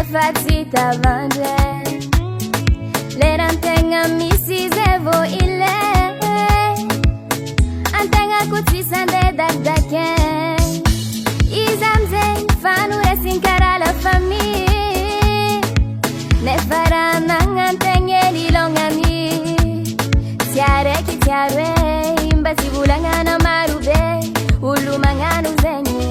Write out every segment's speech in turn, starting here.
Nefatsita vande Lerantenga misi zevo ile Antenga kutsisande dardake Izamze fanu esinkara la famille Nefara nangantenge lilongani Tiare ki tiare Imbasi bulangana marube Ulu manganu zenye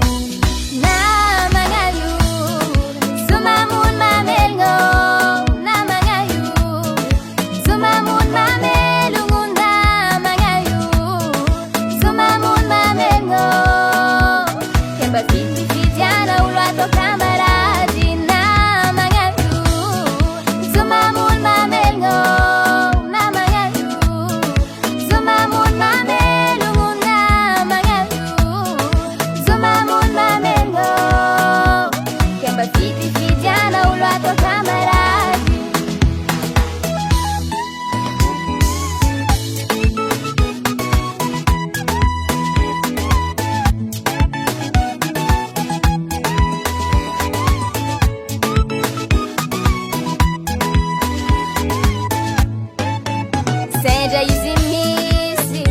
Seja izimisi,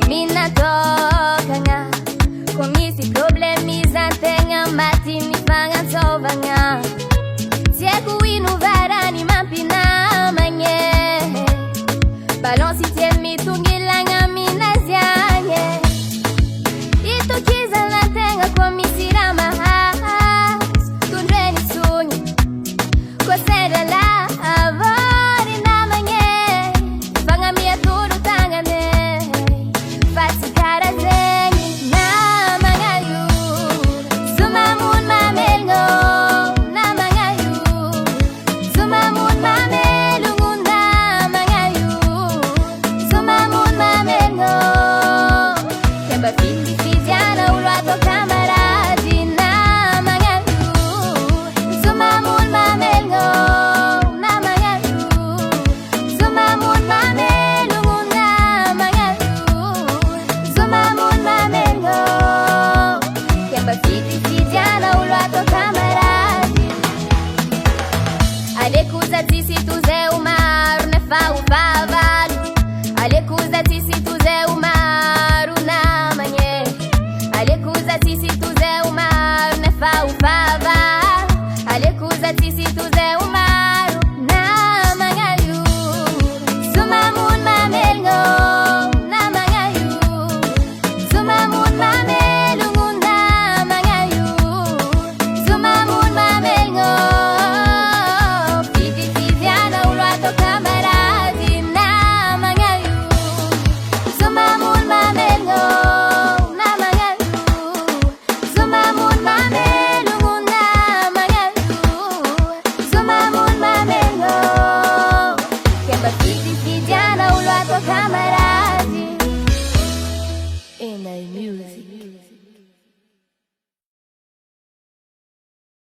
mina toka nga Komisi problemiza tenga mati mifanga sova nga Sieku inu varani mampina manye Balonsi tiemi tungila nga mina zianye Itu kiza la tenga komisi rama Tundreni sunyi Kwa sera la avori na manye Alekuzati si tu ze umaru ne fa ufavalu Alekuzati si tu ze umaru na manye Alekuzati si tu ze umaru ne fa ufavalu Alekuzati si tu ze umaru na mangayu Sumamun mamelgo na mangayu Sumamun mamelungu na mangayu Sumamun mamelgo Camera